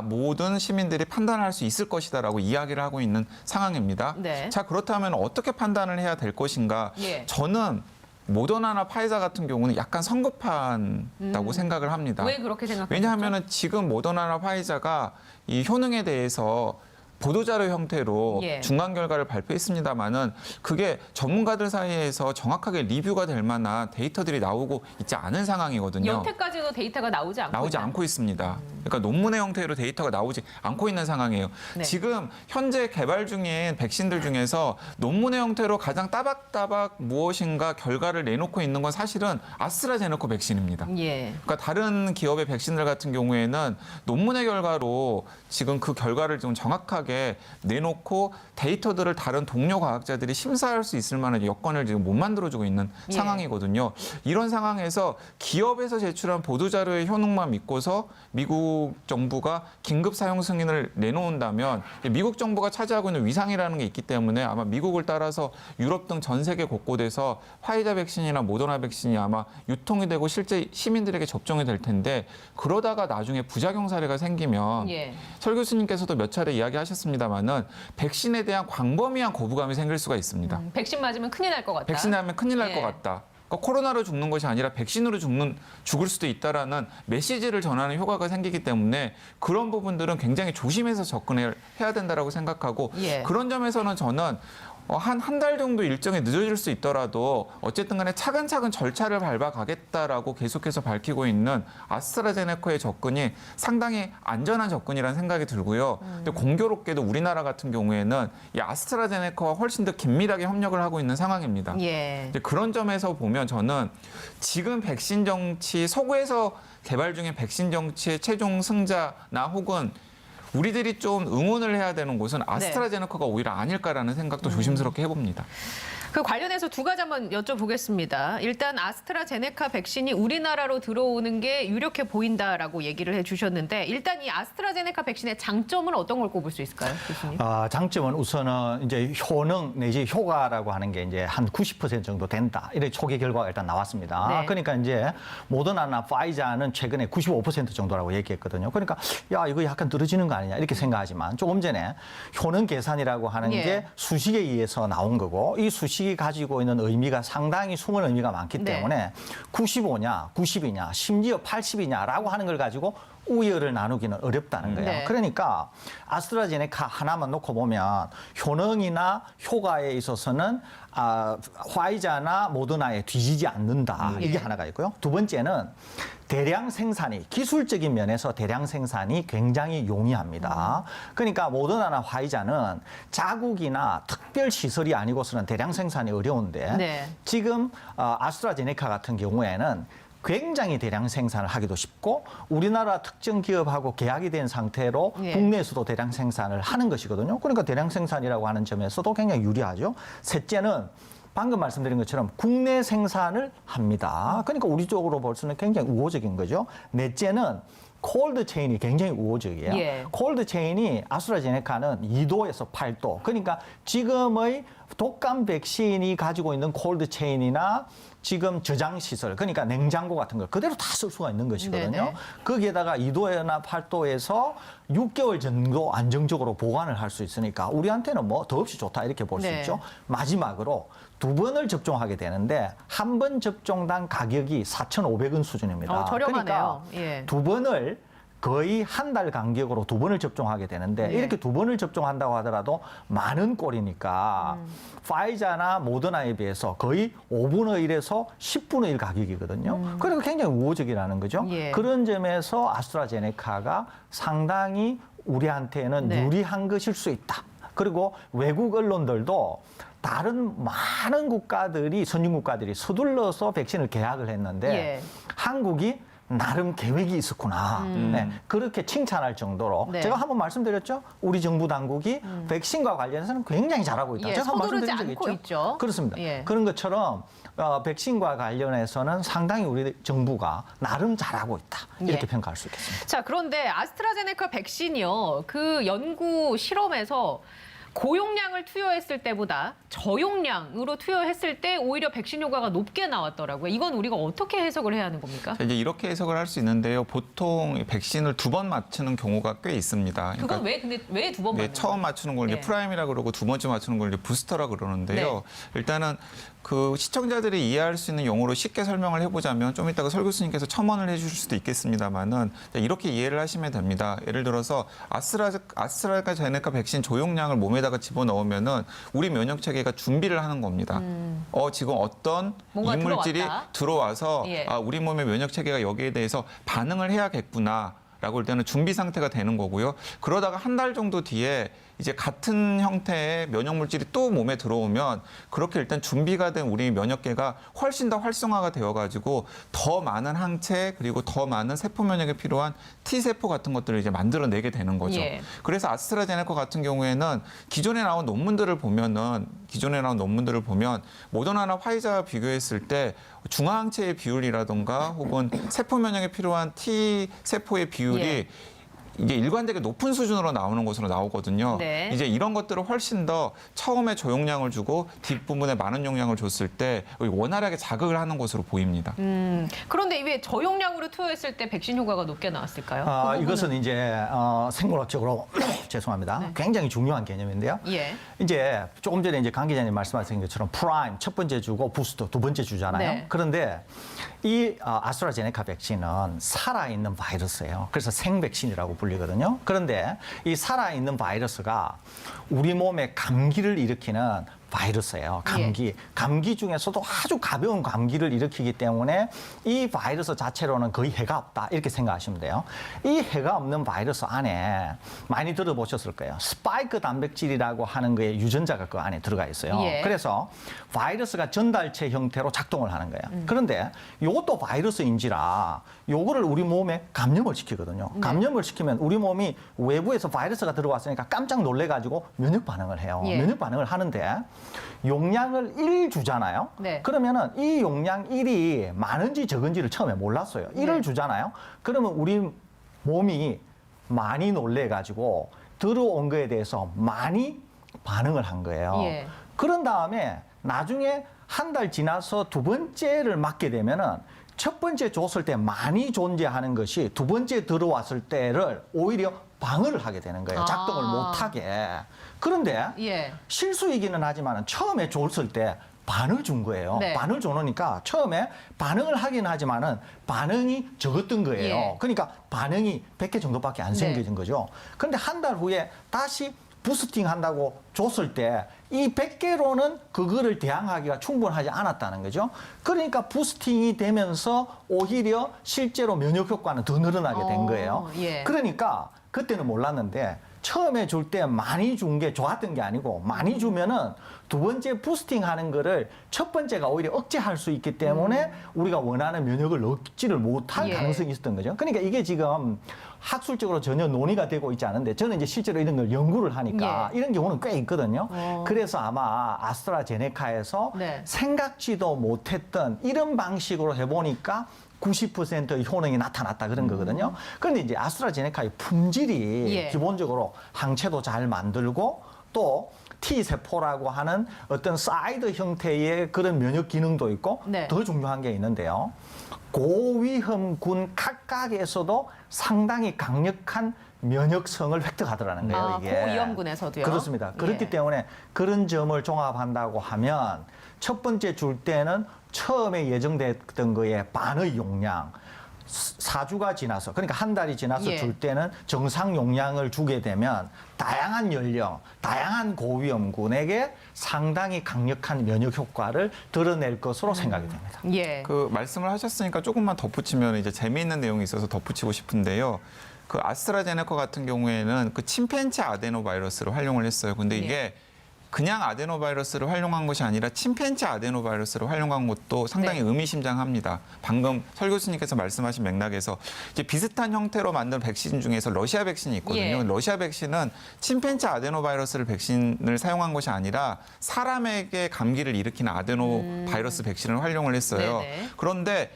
모든 시민들이 판단할 수 있을 것이다라고 이야기를 하고 있는 상황입니다. 네. 자, 그렇다면 어떻게 판단을 해야 될 것인가? 예. 저는 모더나나 파이자 같은 경우는 약간 성급한다고 생각을 합니다. 왜 그렇게 생각하세요? 왜냐하면 지금 모더나나 파이자가 이 효능에 대해서 보도자료 형태로 예. 중간 결과를 발표했습니다마는 그게 전문가들 사이에서 정확하게 리뷰가 될 만한 데이터들이 나오고 있지 않은 상황이거든요. 여태까지도 데이터가 나오지 나오지 있다. 않고 있습니다. 그러니까 논문의 형태로 데이터가 나오지 않고 있는 상황이에요. 네. 지금 현재 개발 중인 백신들 중에서 논문의 형태로 가장 따박따박 무엇인가 결과를 내놓고 있는 건 사실은 아스트라제네카 백신입니다. 예. 그러니까 다른 기업의 백신들 같은 경우에는 논문의 결과로 지금 그 결과를 좀 정확하게 내놓고 데이터들을 다른 동료 과학자들이 심사할 수 있을 만한 여건을 지금 못 만들어주고 있는 예. 상황이거든요. 이런 상황에서 기업에서 제출한 보도자료의 효능만 믿고서 미국 정부가 긴급 사용 승인을 내놓는다면 미국 정부가 차지하고 있는 위상이라는 게 있기 때문에 아마 미국을 따라서 유럽 등 전 세계 곳곳에서 화이자 백신이나 모더나 백신이 아마 유통이 되고 실제 시민들에게 접종이 될 텐데 그러다가 나중에 부작용 사례가 생기면 예. 설 교수님께서도 몇 차례 이야기하셨습니다마는 백신에 대한 광범위한 거부감이 생길 수가 있습니다. 백신 맞으면 큰일 날 것 같다. 백신 하면 큰일 날 예. 것 같다. 그러니까 코로나로 죽는 것이 아니라 백신으로 죽을 수도 있다라는 메시지를 전하는 효과가 생기기 때문에 그런 부분들은 굉장히 조심해서 접근해야 된다라고 생각하고 예. 그런 점에서는 저는 한 달 정도 일정이 늦어질 수 있더라도 어쨌든 간에 차근차근 절차를 밟아가겠다라고 계속해서 밝히고 있는 아스트라제네카의 접근이 상당히 안전한 접근이라는 생각이 들고요. 근데 공교롭게도 우리나라 같은 경우에는 이 아스트라제네카와 훨씬 더 긴밀하게 협력을 하고 있는 상황입니다. 예. 이제 그런 점에서 보면 저는 지금 백신 정치 서구에서 개발 중인 백신 정치의 최종 승자나 혹은 우리들이 좀 응원을 해야 되는 곳은 아스트라제네카가 오히려 아닐까라는 생각도 조심스럽게 해봅니다. 그 관련해서 두 가지 한번 여쭤보겠습니다. 일단 아스트라제네카 백신이 우리나라로 들어오는 게 유력해 보인다라고 얘기를 해주셨는데 일단 이 아스트라제네카 백신의 장점은 어떤 걸 꼽을 수 있을까요, 교수님? 장점은 우선은 이제 효능 내지 효과라고 하는 게 이제 한 90% 정도 된다. 이렇게 초기 결과가 일단 나왔습니다. 네. 그러니까 이제 모더나나 파이자는 최근에 95% 정도라고 얘기했거든요. 그러니까 야 이거 약간 떨어지는 거 아니냐 이렇게 생각하지만 조금 전에 효능 계산이라고 하는 예. 게 수식에 의해서 나온 거고 이 수식이 가지고 있는 의미가 상당히 숨은 의미가 많기 네. 때문에 95냐, 90이냐, 심지어 80이냐라고 하는 걸 가지고 우열을 나누기는 어렵다는 거예요. 네. 그러니까 아스트라제네카 하나만 놓고 보면 효능이나 효과에 있어서는 화이자나 모더나에 뒤지지 않는다. 이게 예. 하나가 있고요. 두 번째는 대량 생산이 기술적인 면에서 대량 생산이 굉장히 용이합니다. 그러니까 모더나나 화이자는 자국이나 특별 시설이 아니고서는 대량 생산이 어려운데 네. 지금 아스트라제네카 같은 경우에는 굉장히 대량 생산을 하기도 쉽고 우리나라 특정 기업하고 계약이 된 상태로 예. 국내에서도 대량 생산을 하는 것이거든요. 그러니까 대량 생산이라고 하는 점에서도 굉장히 유리하죠. 셋째는 방금 말씀드린 것처럼 국내 생산을 합니다. 그러니까 우리 쪽으로 볼수는 굉장히 우호적인 거죠. 넷째는 콜드 체인이 굉장히 우호적이에요. 예. 콜드 체인이 아스트라제네카는 2도에서 8도. 그러니까 지금의 독감 백신이 가지고 있는 콜드 체인이나 지금 저장 시설, 그러니까 냉장고 같은 걸 그대로 다 쓸 수가 있는 것이거든요. 네네. 거기에다가 2도나 8도에서 6개월 정도 안정적으로 보관을 할 수 있으니까 우리한테는 뭐 더없이 좋다 이렇게 볼 수 네. 있죠. 마지막으로 2번을 접종하게 되는데 한 번 접종당 가격이 4,500원 수준입니다. 저렴하네요. 그러니까 예. 2번을 거의 한 달 간격으로 2번을 접종하게 되는데 네. 이렇게 2번을 접종한다고 하더라도 많은 꼴이니까 파이자나 모더나에 비해서 거의 5분의 1에서 10분의 1 가격이거든요. 그리고 굉장히 우호적이라는 거죠. 예. 그런 점에서 아스트라제네카가 상당히 우리한테는 네. 유리한 것일 수 있다. 그리고 외국 언론들도 다른 많은 국가들이 선진국가들이 서둘러서 백신을 계약을 했는데 예. 한국이 나름 계획이 있었구나. 네, 그렇게 칭찬할 정도로 네. 제가 한번 말씀드렸죠. 우리 정부 당국이 백신과 관련해서는 굉장히 잘하고 있다. 예, 제가 한번 서두르지 말씀드린 적 않고 있죠. 그렇습니다. 예. 그런 것처럼 백신과 관련해서는 상당히 우리 정부가 나름 잘하고 있다. 이렇게 예. 평가할 수 있겠습니다. 자, 그런데 아스트라제네카 백신이요. 그 연구 실험에서 고용량을 투여했을 때보다 저용량으로 투여했을 때 오히려 백신 효과가 높게 나왔더라고요. 이건 우리가 어떻게 해석을 해야 하는 겁니까? 자, 이제 이렇게 해석을 할 수 있는데요. 보통 이 백신을 2번 맞추는 경우가 꽤 있습니다. 그건 왜 근데 왜 두 번 네, 맞는 처음 거예요? 맞추는 걸 이제 네. 프라임이라 그러고 두 번째 맞추는 걸 이제 부스터라 그러는데요. 일단은 그 시청자들이 이해할 수 있는 용어로 쉽게 설명을 해보자면 좀 이따가 설 교수님께서 첨언을 해주실 수도 있겠습니다만은 이렇게 이해를 하시면 됩니다. 예를 들어서 아스트라제네카 백신 조용량을 몸에다가 집어넣으면은 우리 면역 체계가 준비를 하는 겁니다. 지금 어떤 뭔가 이물질이 들어왔다. 들어와서 예. 우리 몸의 면역 체계가 여기에 대해서 반응을 해야겠구나. 라고 할 때는 준비 상태가 되는 거고요. 그러다가 한 달 정도 뒤에 이제 같은 형태의 면역 물질이 또 몸에 들어오면 그렇게 일단 준비가 된 우리 면역계가 훨씬 더 활성화가 되어가지고 더 많은 항체 그리고 더 많은 세포 면역에 필요한 T 세포 같은 것들을 이제 만들어내게 되는 거죠. 예. 그래서 아스트라제네카 같은 경우에는 기존에 나온 논문들을 보면 모더나나 화이자와 비교했을 때 중화항체의 비율이라던가 혹은 세포 면역에 필요한 T 세포의 비율이 예. 이게 일관되게 높은 수준으로 나오는 것으로 나오거든요. 네. 이제 이런 것들을 훨씬 더 처음에 저용량을 주고 뒷부분에 많은 용량을 줬을 때 원활하게 자극을 하는 것으로 보입니다. 그런데 왜 저용량으로 투여했을 때 백신 효과가 높게 나왔을까요? 그 부분은? 이것은 이제 생물학적으로 죄송합니다. 네. 굉장히 중요한 개념인데요. 예. 이제 조금 전에 이제 강 기자님 말씀하신 것처럼 프라임 첫 번째 주고 부스터 두 번째 주잖아요. 네. 그런데 이 아스트라제네카 백신은 살아있는 바이러스예요. 그래서 생백신이라고 불리거든요. 그런데 이 살아있는 바이러스가 우리 몸에 감기를 일으키는 바이러스예요. 감기 중에서도 아주 가벼운 감기를 일으키기 때문에 이 바이러스 자체로는 거의 해가 없다 이렇게 생각하시면 돼요. 이 해가 없는 바이러스 안에 많이 들어보셨을 거예요. 스파이크 단백질이라고 하는 거에 유전자가 그 안에 들어가 있어요. 예. 그래서 바이러스가 전달체 형태로 작동을 하는 거예요. 그런데 이것도 바이러스인지라 요거를 우리 몸에 감염을 시키거든요. 감염을 시키면 우리 몸이 외부에서 바이러스가 들어왔으니까 깜짝 놀래가지고 면역 반응을 해요. 예. 면역 반응을 하는데 용량을 1 주잖아요. 네. 그러면은 이 용량 1이 많은지 적은지를 처음에 몰랐어요. 1을 네. 주잖아요. 그러면 우리 몸이 많이 놀래가지고 들어온 거에 대해서 많이 반응을 한 거예요. 예. 그런 다음에 나중에 한 달 지나서 두 번째를 맞게 되면은 첫 번째 줬을 때 많이 존재하는 것이 두 번째 들어왔을 때를 오히려 방어를 하게 되는 거예요. 작동을 못하게. 그런데 예. 실수이기는 하지만 처음에 줬을 때 반을 준 거예요. 네. 반을 줘놓으니까 처음에 반응을 하긴 하지만은 반응이 적었던 거예요. 예. 그러니까 반응이 100개 정도밖에 안 네. 생겨진 거죠. 그런데 한 달 후에 다시 부스팅 한다고 줬을 때 이 100개로는 그거를 대항하기가 충분하지 않았다는 거죠. 그러니까 부스팅이 되면서 오히려 실제로 면역 효과는 더 늘어나게 된 거예요. 예. 그러니까 그때는 몰랐는데 처음에 줄 때 많이 준 게 좋았던 게 아니고 많이 주면은 두 번째 부스팅 하는 거를 첫 번째가 오히려 억제할 수 있기 때문에 우리가 원하는 면역을 얻지를 못할 예. 가능성이 있었던 거죠. 그러니까 이게 지금 학술적으로 전혀 논의가 되고 있지 않은데 저는 이제 실제로 이런 걸 연구를 하니까 예. 이런 경우는 꽤 있거든요. 그래서 아마 아스트라제네카에서 네. 생각지도 못했던 이런 방식으로 해보니까 90%의 효능이 나타났다 그런 거거든요. 그런데 이제 아스트라제네카의 품질이 예. 기본적으로 항체도 잘 만들고 또 T세포라고 하는 어떤 사이드 형태의 그런 면역 기능도 있고 네. 더 중요한 게 있는데요. 고위험군 각각에서도 상당히 강력한 면역성을 획득하더라는 거예요. 이게. 고위험군에서도요? 그렇습니다. 그렇기 예. 때문에 그런 점을 종합한다고 하면 첫 번째 줄 때는 처음에 예정됐던 거에 반의 용량, 4주가 지나서 그러니까 한 달이 지나서 예. 줄 때는 정상 용량을 주게 되면 다양한 연령, 다양한 고위험군에게 상당히 강력한 면역 효과를 드러낼 것으로 생각이 됩니다. 예. 그 말씀을 하셨으니까 조금만 덧붙이면 이제 재미있는 내용이 있어서 덧붙이고 싶은데요. 그 아스트라제네카 같은 경우에는 그 침팬지 아데노바이러스를 활용을 했어요. 근데 이게 그냥 아데노바이러스를 활용한 것이 아니라 침팬지 아데노바이러스를 활용한 것도 상당히 네. 의미심장합니다. 방금 설 교수님께서 말씀하신 맥락에서 이제 비슷한 형태로 만든 백신 중에서 러시아 백신이 있거든요. 예. 러시아 백신은 침팬지 아데노바이러스를 백신을 사용한 것이 아니라 사람에게 감기를 일으키는 아데노바이러스 백신을 활용을 했어요. 네네. 그런데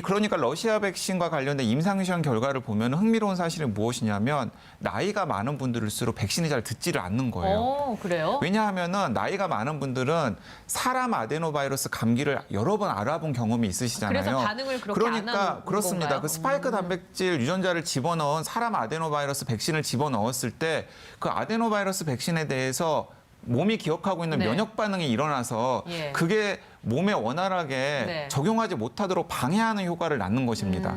그러니까 러시아 백신과 관련된 임상시험 결과를 보면 흥미로운 사실이 무엇이냐면 나이가 많은 분들일수록 백신이 잘 듣지를 않는 거예요. 그래요? 왜냐하면은 나이가 많은 분들은 사람 아데노바이러스 감기를 여러 번 알아본 경험이 있으시잖아요. 그래서 반응을 그렇게 안 그러니까 하는 그렇습니다. 건가요? 그 스파이크 단백질 유전자를 집어넣은 사람 아데노바이러스 백신을 집어넣었을 때 그 아데노바이러스 백신에 대해서 몸이 기억하고 있는 네. 면역 반응이 일어나서 예. 그게 몸에 원활하게 네. 적용하지 못하도록 방해하는 효과를 낳는 것입니다.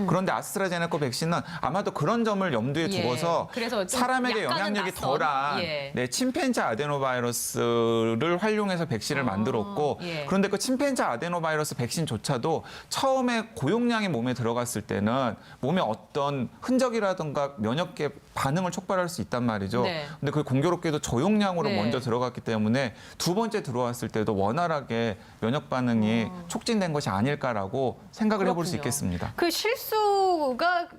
그런데 아스트라제네카 백신은 아마도 그런 점을 염두에 예. 두고서 그래서 좀 사람에게 약간은 영향력이 낯선, 덜한 예. 침팬지 아데노바이러스를 활용해서 백신을 만들었고 예. 그런데 그 침팬지 아데노바이러스 백신조차도 처음에 고용량이 몸에 들어갔을 때는 몸에 어떤 흔적이라든가 면역계 반응을 촉발할 수 있단 말이죠. 네. 근데 그 공교롭게도 저용량으로 네. 먼저 들어갔기 때문에 두 번째 들어왔을 때도 원활하게 면역 반응이 촉진된 것이 아닐까라고 생각을 해볼 수 그렇군요. 있겠습니다. 그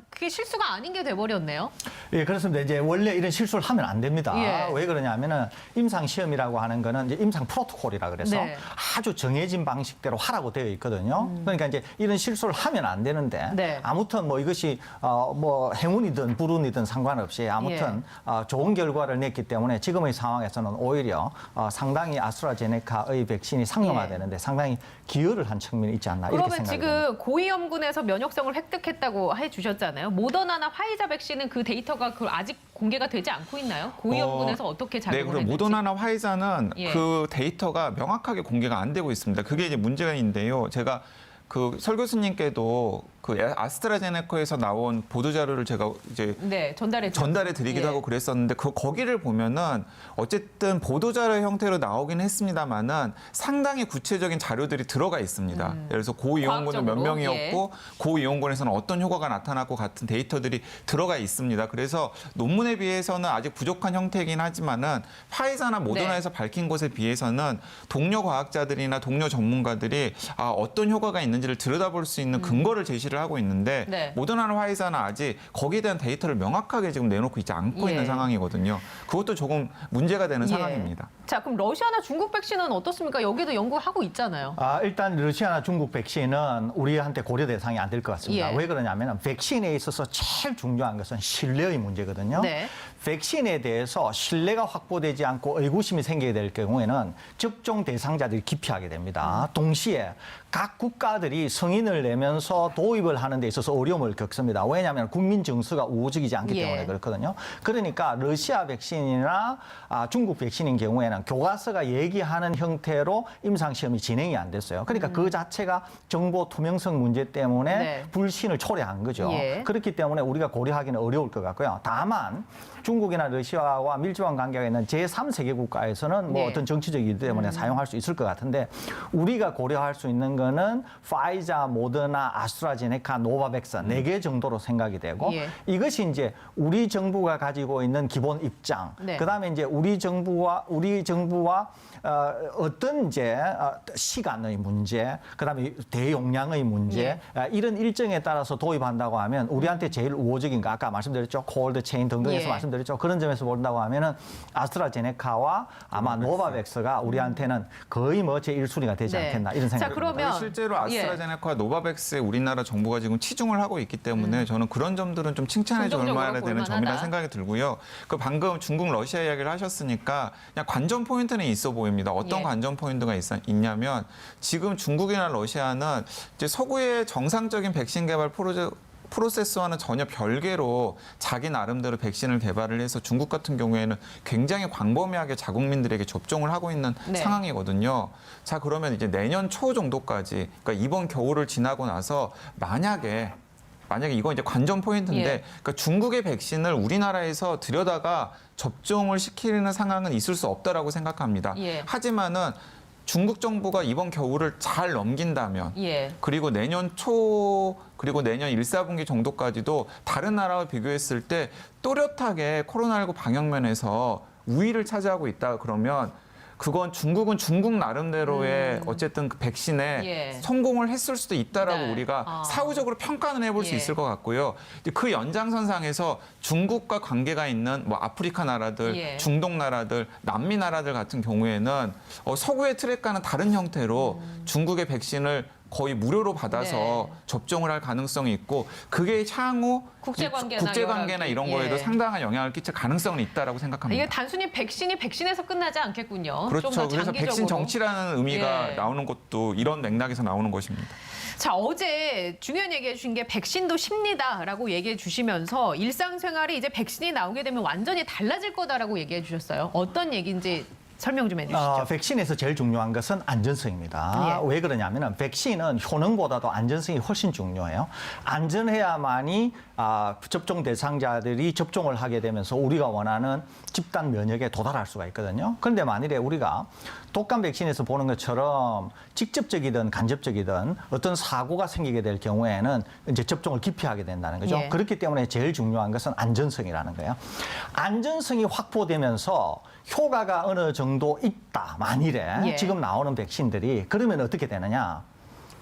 그게 실수가 아닌 게 돼버렸네요. 예, 그렇습니다. 이제 원래 이런 실수를 하면 안 됩니다. 예. 왜 그러냐면은 임상 시험이라고 하는 거는 이제 임상 프로토콜이라 그래서 네. 아주 정해진 방식대로 하라고 되어 있거든요. 그러니까 이제 이런 실수를 하면 안 되는데 네. 아무튼 뭐 이것이 뭐 행운이든 불운이든 상관없이 아무튼 예. 좋은 결과를 냈기 때문에 지금의 상황에서는 오히려 상당히 아스트라제네카의 백신이 상용화되는데 상당히 기여를 한 측면이 있지 않나 이렇게 그러면 생각이 됩니다. 지금 고위험군에서 면역성을 획득했다고 해주셨잖아요. 모더나나 화이자 백신은 그 데이터가 아직 공개가 되지 않고 있나요? 고위험군에서 어떻게 작용을 네, 그리고 했는지. 모더나나 화이자는 예. 그 데이터가 명확하게 공개가 안 되고 있습니다. 그게 이제 문제가 있는데요. 제가 그 설 교수님께도 그 아스트라제네카에서 나온 보도 자료를 제가 이제 네, 전달해 드리기도 예. 하고 그랬었는데 거기를 보면은 어쨌든 보도자료 형태로 나오긴 했습니다만은 상당히 구체적인 자료들이 들어가 있습니다. 예를 들어서 고위험군은 몇 과학적으로, 명이었고 고위험군에서는 어떤 효과가 나타났고 같은 데이터들이 들어가 있습니다. 그래서 논문에 비해서는 아직 부족한 형태이긴 하지만은 파이자나 모더나에서 밝힌 것에 비해서는 동료 과학자들이나 동료 전문가들이 어떤 효과가 있는지를 들여다볼 수 있는 근거를 제시를 하고 있는데 네. 모더나나 화이자는 아직 거기에 대한 데이터를 명확하게 지금 내놓고 있지 않고 예. 있는 상황이거든요. 그것도 조금 문제가 되는 예. 상황입니다. 자, 그럼 러시아나 중국 백신은 어떻습니까? 여기도 연구하고 있잖아요. 일단 러시아나 중국 백신은 우리한테 고려 대상이 안 될 것 같습니다. 예. 왜 그러냐면 백신에 있어서 제일 중요한 것은 신뢰의 문제거든요. 네. 백신에 대해서 신뢰가 확보되지 않고 의구심이 생기게 될 경우에는 접종 대상자들이 기피하게 됩니다. 동시에 각 국가들이 승인을 내면서 도입을 하는 데 있어서 어려움을 겪습니다. 왜냐하면 국민 정서가 우호적이지 않기 예. 때문에 그렇거든요. 그러니까 러시아 백신이나 중국 백신인 경우에는 교과서가 얘기하는 형태로 임상시험이 진행이 안 됐어요. 그러니까 그 자체가 정보 투명성 문제 때문에 네. 불신을 초래한 거죠. 예. 그렇기 때문에 우리가 고려하기는 어려울 것 같고요. 다만 중국이나 러시아와 밀접한 관계가 있는 제3세계 국가에서는 뭐 네. 어떤 정치적 이유 때문에 사용할 수 있을 것 같은데 우리가 고려할 수 있는 거는 파이자, 모더나, 아스트라제네카, 노바백스 4개 정도로 생각이 되고 예. 이것이 이제 우리 정부가 가지고 있는 기본 입장. 네. 그다음에 이제 우리 정부와 어떤 이제 시간의 문제, 그다음에 대용량의 문제 이런 일정에 따라서 도입한다고 하면 우리한테 제일 우호적인 거 아까 말씀드렸죠 콜드 체인 등등에서 예. 말씀드렸죠 그런 점에서 본다고 하면은 아스트라제네카와 아마 노바백스가 우리한테는 거의 뭐 제 1순위가 되지 네. 않겠나 이런 자, 생각이 듭니다. 그러면 실제로 예. 아스트라제네카와 노바백스에 우리나라 정부가 지금 치중을 하고 있기 때문에 저는 그런 점들은 좀 칭찬해 줄 긍정적으로 만해야 되는 볼만하다. 점이라는 생각이 들고요. 그 방금 중국 러시아 이야기를 하셨으니까 그냥 관전 포인트는 있어 보입니다. 어떤 예. 관전 포인트가 있냐면 지금 중국이나 러시아는 이제 서구의 정상적인 백신 개발 프로세스와는 전혀 별개로 자기 나름대로 백신을 개발을 해서 중국 같은 경우에는 굉장히 광범위하게 자국민들에게 접종을 하고 있는 네. 상황이거든요. 자, 그러면 이제 내년 초 정도까지, 그러니까 이번 겨울을 지나고 나서 만약에 이건 이제 관전 포인트인데, 예. 그러니까 중국의 백신을 우리나라에서 들여다가 접종을 시키는 상황은 있을 수 없다라고 생각합니다. 예. 하지만은 중국 정부가 이번 겨울을 잘 넘긴다면 예. 그리고 내년 초 그리고 내년 1, 4분기 정도까지도 다른 나라와 비교했을 때 또렷하게 코로나19 방역 면에서 우위를 차지하고 있다 그러면 그건 중국은 중국 나름대로의 어쨌든 그 백신에 예. 성공을 했을 수도 있다라고 네. 우리가 사후적으로 평가는 해볼 수 예. 있을 것 같고요. 이제 그 연장선상에서 중국과 관계가 있는 뭐 아프리카 나라들, 예. 중동 나라들, 남미 나라들 같은 경우에는 서구의 트랙과는 다른 형태로 중국의 백신을 거의 무료로 받아서 네. 접종을 할 가능성이 있고 그게 향후 국제관계나 이런 여러 거에도 예. 상당한 영향을 끼칠 가능성은 있다라고 생각합니다. 이게 단순히 백신이 백신에서 끝나지 않겠군요. 그렇죠. 좀더 그래서 장기적으로. 백신 정치라는 의미가 예. 나오는 것도 이런 맥락에서 나오는 것입니다. 자, 어제 중요한 얘기해 주신 게 백신도 쉽니다라고 얘기해 주시면서 일상생활이 이제 백신이 나오게 되면 완전히 달라질 거다라고 얘기해 주셨어요. 어떤 얘기인지 설명 좀 해주시죠. 백신에서 제일 중요한 것은 안전성입니다. 예. 왜 그러냐면은 백신은 효능보다도 안전성이 훨씬 중요해요. 안전해야만이 접종 대상자들이 접종을 하게 되면서 우리가 원하는 집단 면역에 도달할 수가 있거든요. 그런데 만일에 우리가 독감 백신에서 보는 것처럼 직접적이든 간접적이든 어떤 사고가 생기게 될 경우에는 이제 접종을 기피하게 된다는 거죠. 예. 그렇기 때문에 제일 중요한 것은 안전성이라는 거예요. 안전성이 확보되면서 효과가 어느 정도 있다. 만일에 예. 지금 나오는 백신들이 그러면 어떻게 되느냐?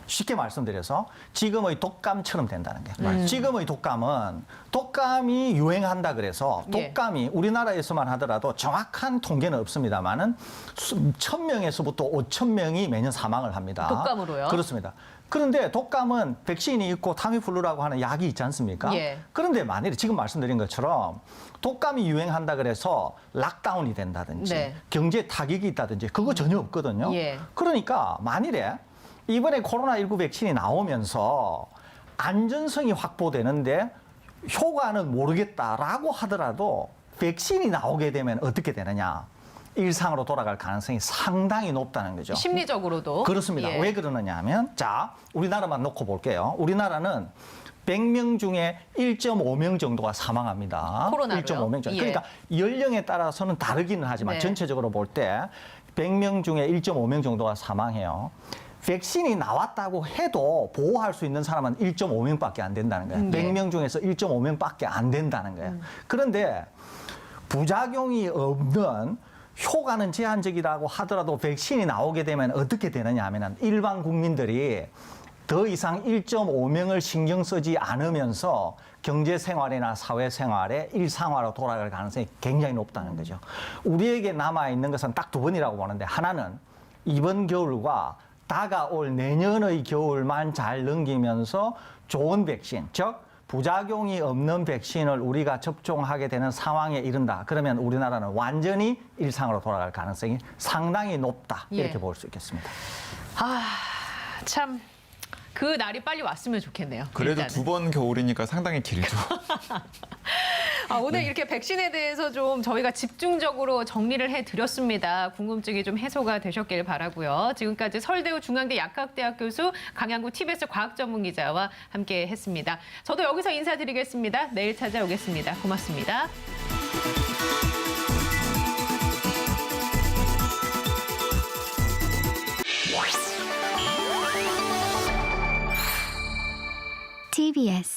쉽게 말씀드려서 지금의 독감처럼 된다는 거예요. 지금의 독감이 유행한다 그래서 예. 독감이 우리나라에서만 하더라도 정확한 통계는 없습니다만은 1,000명에서부터 5,000명이 매년 사망을 합니다. 독감으로요? 그렇습니다. 그런데 독감은 백신이 있고 타미플루라고 하는 약이 있지 않습니까? 예. 그런데 만일에 지금 말씀드린 것처럼 독감이 유행한다 그래서 락다운이 된다든지 네. 경제 타격이 있다든지 그거 전혀 없거든요. 예. 그러니까 만일에 이번에 코로나19 백신이 나오면서 안전성이 확보되는데 효과는 모르겠다라고 하더라도 백신이 나오게 되면 어떻게 되느냐? 일상으로 돌아갈 가능성이 상당히 높다는 거죠. 심리적으로도. 그렇습니다. 예. 왜 그러느냐 하면 자, 우리나라만 놓고 볼게요. 우리나라는 100명 중에 1.5명 정도가 사망합니다. 코로나로요? 1.5명 정도. 예. 그러니까 연령에 따라서는 다르기는 하지만 네. 전체적으로 볼 때 100명 중에 1.5명 정도가 사망해요. 백신이 나왔다고 해도 보호할 수 있는 사람은 1.5명밖에 안 된다는 거예요. 네. 100명 중에서 1.5명밖에 안 된다는 거예요. 그런데 부작용이 없는 효과는 제한적이라고 하더라도 백신이 나오게 되면 어떻게 되느냐 하면 일반 국민들이 더 이상 1.5명을 신경 쓰지 않으면서 경제생활이나 사회생활에 일상화로 돌아갈 가능성이 굉장히 높다는 거죠. 우리에게 남아있는 것은 딱 두 번이라고 보는데 하나는 이번 겨울과 다가올 내년의 겨울만 잘 넘기면서 좋은 백신, 즉 부작용이 없는 백신을 우리가 접종하게 되는 상황에 이른다. 그러면 우리나라는 완전히 일상으로 돌아갈 가능성이 상당히 높다. 이렇게 예. 볼 수 있겠습니다. 참 그 날이 빨리 왔으면 좋겠네요. 그래도 일단은. 두 번 겨울이니까 상당히 길죠. 오늘 이렇게 백신에 대해서 좀 저희가 집중적으로 정리를 해드렸습니다. 궁금증이 좀 해소가 되셨길 바라고요. 지금까지 서울대우 중앙대 약학대학 교수 강양구 TBS 과학전문기자와 함께했습니다. 저도 여기서 인사드리겠습니다. 내일 찾아오겠습니다. 고맙습니다. TBS